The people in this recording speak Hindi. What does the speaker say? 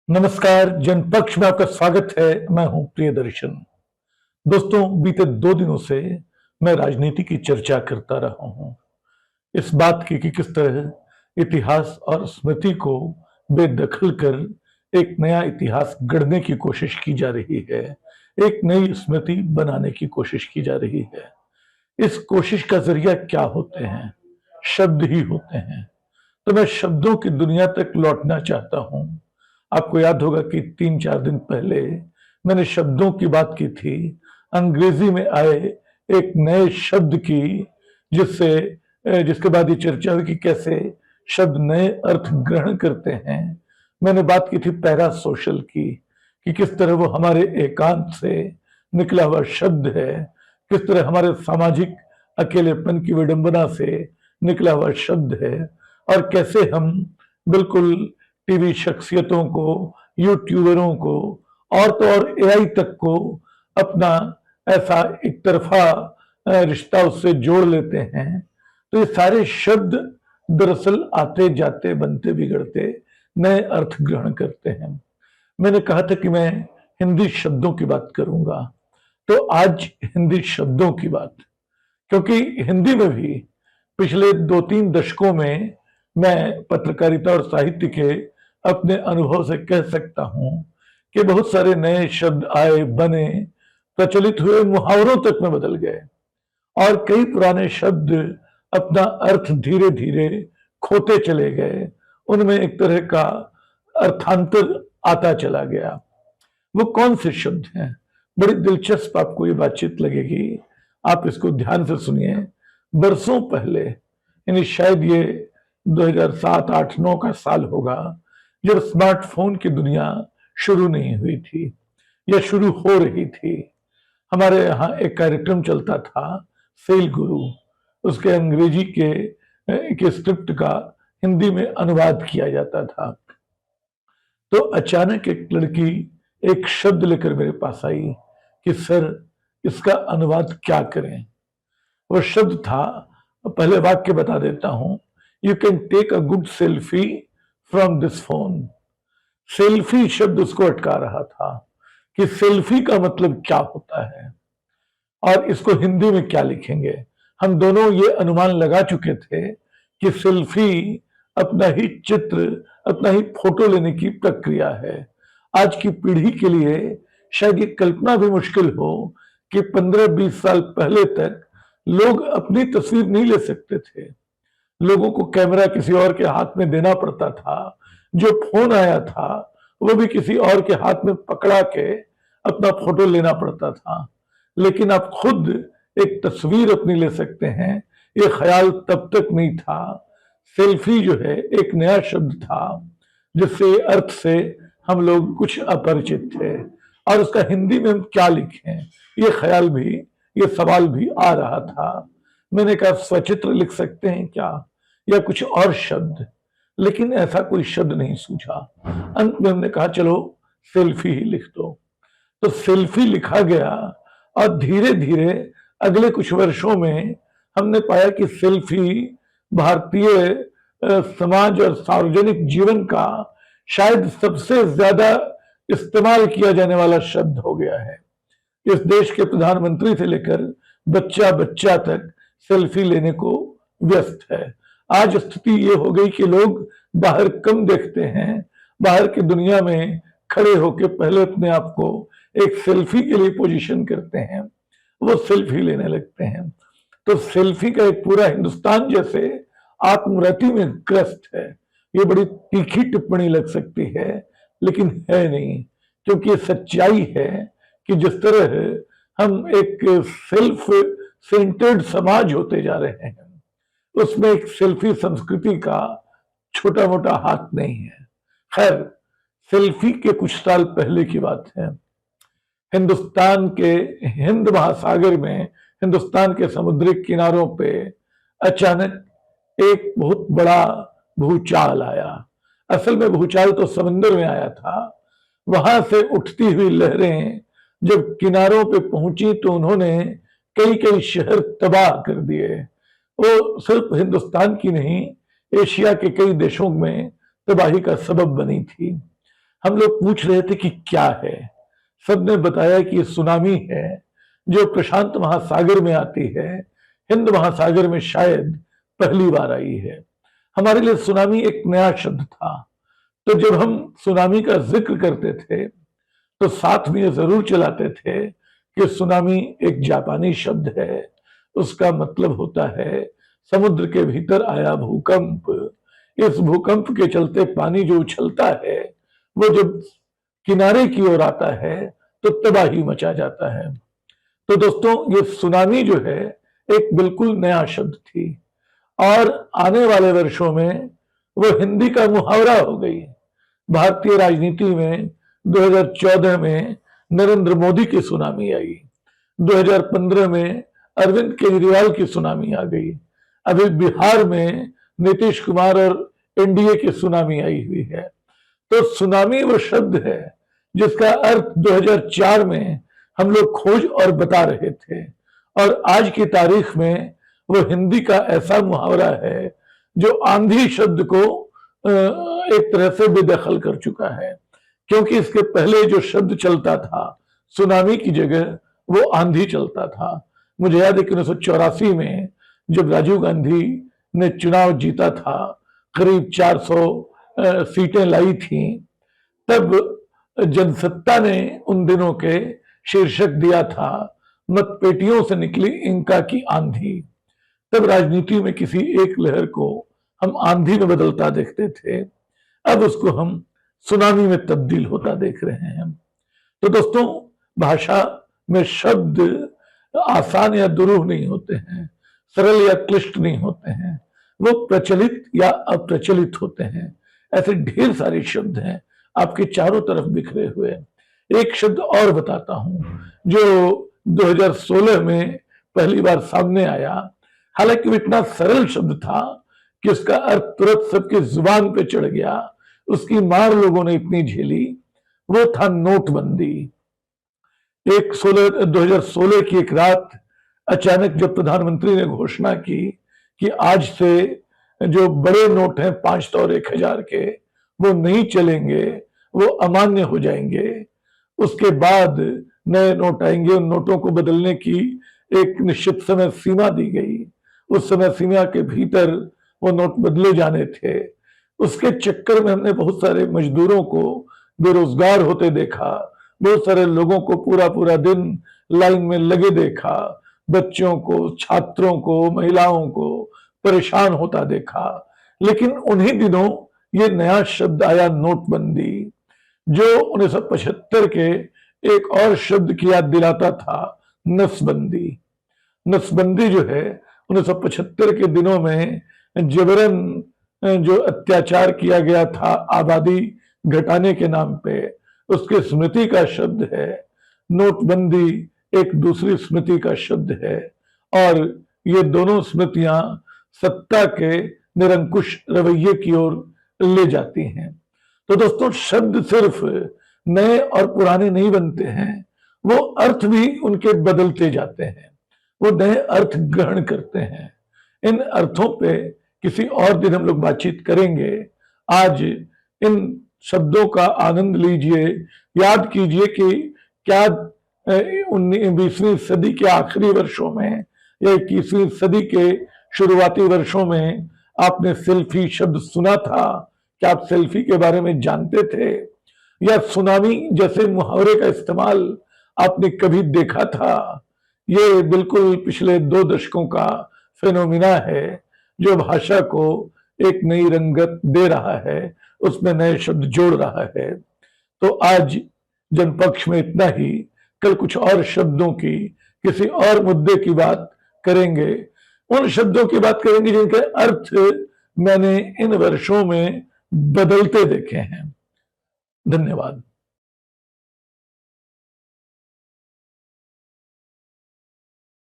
नमस्कार, जनपक्ष में आपका स्वागत है। मैं हूं प्रियदर्शन। दोस्तों, बीते 2 दिनों से मैं राजनीति की चर्चा करता रहा हूं। इस बात की कि किस तरह इतिहास और स्मृति को बेदखल कर एक नया इतिहास गढ़ने की कोशिश की जा रही है, एक नई स्मृति बनाने की कोशिश की जा रही है। इस कोशिश का जरिया क्या होते हैं? शब्द ही होते हैं। तो मैं शब्दों की दुनिया तक लौटना चाहता हूं। आपको याद होगा कि 3-4 दिन पहले मैंने शब्दों की बात की थी, अंग्रेजी में आए एक नए शब्द की, जिसके बाद ये चर्चा हुई कि कैसे शब्द नए अर्थ ग्रहण करते हैं। मैंने बात की थी पैरा सोशल की, कि किस तरह वो हमारे एकांत से निकला हुआ शब्द है, किस तरह हमारे सामाजिक अकेलेपन की विडंबना से निकला हुआ शब्द है, और कैसे हम बिल्कुल टीवी शख्सियतों को, यूट्यूबरों को और तो और एआई तक को अपना ऐसा एक तरफा रिश्ता उससे जोड़ लेते हैं। तो ये सारे शब्द दरअसल आते जाते बनते बिगड़ते नए अर्थ ग्रहण करते हैं। मैंने कहा था कि मैं हिंदी शब्दों की बात करूंगा, तो आज हिंदी शब्दों की बात, क्योंकि हिंदी में भी पिछले 2-3 दशकों में मैं पत्रकारिता और साहित्य के अपने अनुभव से कह सकता हूं कि बहुत सारे नए शब्द आए, बने, प्रचलित हुए, मुहावरों तक में बदल गए, और कई पुराने शब्द अपना अर्थ धीरे धीरे खोते चले गए। उनमें एक तरह का अर्थांतर आता चला गया। वो कौन से शब्द हैं? बड़ी दिलचस्प आपको ये बातचीत लगेगी, आप इसको ध्यान से सुनिए। बरसों पहले, यानी शायद ये 2007, 8, 9 का साल होगा, जब स्मार्टफोन की दुनिया शुरू नहीं हुई थी या शुरू हो रही थी। हमारे यहाँ एक कार्यक्रम चलता था, सेल गुरु। उसके अंग्रेजी के एक स्क्रिप्ट का हिंदी में अनुवाद किया जाता था। तो अचानक एक लड़की एक शब्द लेकर मेरे पास आई कि सर, इसका अनुवाद क्या करें। वो शब्द था, पहले वाक्य बता देता हूं, you can take a good selfie from this phone. Selfie शब्द उसको अटका रहा था कि सेल्फी का मतलब क्या होता है और इसको हिंदी में क्या लिखेंगे। हम दोनों ये अनुमान लगा चुके थे कि सेल्फी अपना ही चित्र, अपना ही फोटो लेने की प्रक्रिया है। आज की पीढ़ी के लिए शायद ये कल्पना भी मुश्किल हो कि 15-20 साल पहले तक लोग अपनी तस्वीर नहीं ले सकते थे। लोगों को कैमरा किसी और के हाथ में देना पड़ता था। जो फोन आया था वो भी किसी और के हाथ में पकड़ा के अपना फोटो लेना पड़ता था। लेकिन आप खुद एक तस्वीर अपनी ले सकते हैं, ये ख्याल तब तक नहीं था। सेल्फी जो है एक नया शब्द था, जिससे अर्थ से हम लोग कुछ अपरिचित थे, और उसका हिंदी में हम क्या लिखें, ये ख्याल भी, ये सवाल भी आ रहा था। मैंने कहा सचित्र लिख सकते हैं क्या, या कुछ और शब्द, लेकिन ऐसा कोई शब्द नहीं सूझा। अंत में हमने कहा चलो सेल्फी ही लिख दो। तो सेल्फी लिखा गया, और धीरे धीरे अगले कुछ वर्षों में हमने पाया कि सेल्फी भारतीय समाज और सार्वजनिक जीवन का शायद सबसे ज्यादा इस्तेमाल किया जाने वाला शब्द हो गया है। इस देश के प्रधानमंत्री से लेकर बच्चा बच्चा तक सेल्फी लेने को व्यस्त है। आज स्थिति ये हो गई कि लोग बाहर कम देखते हैं, बाहर की दुनिया में खड़े होकर पहले अपने आप को एक सेल्फी के लिए पोजीशन करते हैं, वो सेल्फी लेने लगते हैं। तो सेल्फी का एक पूरा हिंदुस्तान जैसे आत्मरति में ग्रस्त है। ये बड़ी तीखी टिप्पणी लग सकती है, लेकिन है नहीं, क्योंकि ये सच्चाई है कि जिस तरह हम एक सेल्फ सेंटर्ड समाज होते जा रहे हैं, उसमें एक सेल्फी संस्कृति का छोटा मोटा हाथ नहीं है। खैर, सेल्फी के कुछ साल पहले की बात है। हिंदुस्तान के हिंद महासागर में, हिंदुस्तान के समुद्री किनारों पे अचानक एक बहुत बड़ा भूचाल आया। असल में भूचाल तो समंदर में आया था। वहां से उठती हुई लहरें जब किनारों पे पहुंची तो उन्होंने कई कई शहर तबाह कर दिए। वो सिर्फ हिंदुस्तान की नहीं, एशिया के कई देशों में तबाही का सबब बनी थी। हम लोग पूछ रहे थे कि क्या है। सबने बताया कि ये सुनामी है जो प्रशांत महासागर में आती है, हिंद महासागर में शायद पहली बार आई है। हमारे लिए सुनामी एक नया शब्द था, तो जब हम सुनामी का जिक्र करते थे तो साथ में ये जरूर चलाते थे कि सुनामी एक जापानी शब्द है, उसका मतलब होता है समुद्र के भीतर आया भूकंप। इस भूकंप के चलते पानी जो उछलता है वो जब किनारे की ओर आता है तो तबाही मचा जाता है। तो दोस्तों, ये सुनामी जो है एक बिल्कुल नया शब्द थी और आने वाले वर्षों में वो हिंदी का मुहावरा हो गई। भारतीय राजनीति में 2014 में नरेंद्र मोदी की सुनामी आई, 2015 में अरविंद केजरीवाल की सुनामी आ गई, अभी बिहार में नीतीश कुमार और एनडीए की सुनामी आई हुई है। तो सुनामी वो शब्द है जिसका अर्थ 2004 में हम लोग खोज और बता रहे थे, और आज की तारीख में वो हिंदी का ऐसा मुहावरा है जो आंधी शब्द को एक तरह से बेदखल कर चुका है, क्योंकि इसके पहले जो शब्द चलता था सुनामी की जगह वो आंधी चलता था। मुझे याद है कि 1984 में जब राजीव गांधी ने चुनाव जीता था, करीब 400 सीटें लाई थी, तब जनसत्ता ने उन दिनों के शीर्षक दिया था मतपेटियों से निकली इंका की आंधी। तब राजनीति में किसी एक लहर को हम आंधी में बदलता देखते थे, अब उसको हम सुनामी में तब्दील होता देख रहे हैं। तो दोस्तों, भाषा में शब्द आसान या दुरूह नहीं होते हैं, सरल या क्लिष्ट नहीं होते हैं, वो प्रचलित या अप्रचलित होते हैं। ऐसे ढेर सारे शब्द हैं आपके चारों तरफ बिखरे हुए। एक शब्द और बताता हूं जो 2016 में पहली बार सामने आया, हालांकि वो इतना सरल शब्द था कि उसका अर्थ तुरंत सबके जुबान पे चढ़ गया, उसकी मार लोगों ने इतनी झेली, वो था नोटबंदी। 2016 की एक रात अचानक जब प्रधानमंत्री ने घोषणा की कि आज से जो बड़े नोट हैं 500 और 1000 के, वो नहीं चलेंगे, वो अमान्य हो जाएंगे, उसके बाद नए नोट आएंगे, उन नोटों को बदलने की एक निश्चित समय सीमा दी गई, उस समय सीमा के भीतर वो नोट बदले जाने थे। उसके चक्कर में हमने बहुत सारे मजदूरों को बेरोजगार होते देखा, बहुत सारे लोगों को पूरा पूरा दिन लाइन में लगे देखा, बच्चों को, छात्रों को, महिलाओं को परेशान होता देखा। लेकिन उन्हीं दिनों ये नया शब्द आया नोटबंदी, जो 1975 के एक और शब्द की याद दिलाता था, नसबंदी। नसबंदी जो है 1975 के दिनों में जबरन जो अत्याचार किया गया था आबादी घटाने के नाम पे, उसके स्मृति का शब्द है। नोटबंदी एक दूसरी स्मृति का शब्द है, और ये दोनों स्मृतियां सत्ता के निरंकुश रवैये की ओर ले जाती हैं। तो दोस्तों, शब्द सिर्फ नए और पुराने नहीं बनते हैं, वो अर्थ भी उनके बदलते जाते हैं, वो नए अर्थ ग्रहण करते हैं। इन अर्थों पे किसी और दिन हम लोग बातचीत करेंगे। आज इन शब्दों का आनंद लीजिए, याद कीजिए कि क्या 20वीं सदी के आखिरी वर्षों में या 21वीं सदी के शुरुआती वर्षों में आपने सेल्फी शब्द सुना था? क्या आप सेल्फी के बारे में जानते थे? या सुनामी जैसे मुहावरे का इस्तेमाल आपने कभी देखा था? ये बिल्कुल पिछले 2 दशकों का फेनोमिना है जो भाषा को एक नई रंगत दे रहा है, उसमें नए शब्द जोड़ रहा है। तो आज जनपक्ष में इतना ही, कल कुछ और शब्दों की, किसी और मुद्दे की बात करेंगे। उन शब्दों की बात करेंगे जिनके अर्थ मैंने इन वर्षों में बदलते देखे हैं। धन्यवाद।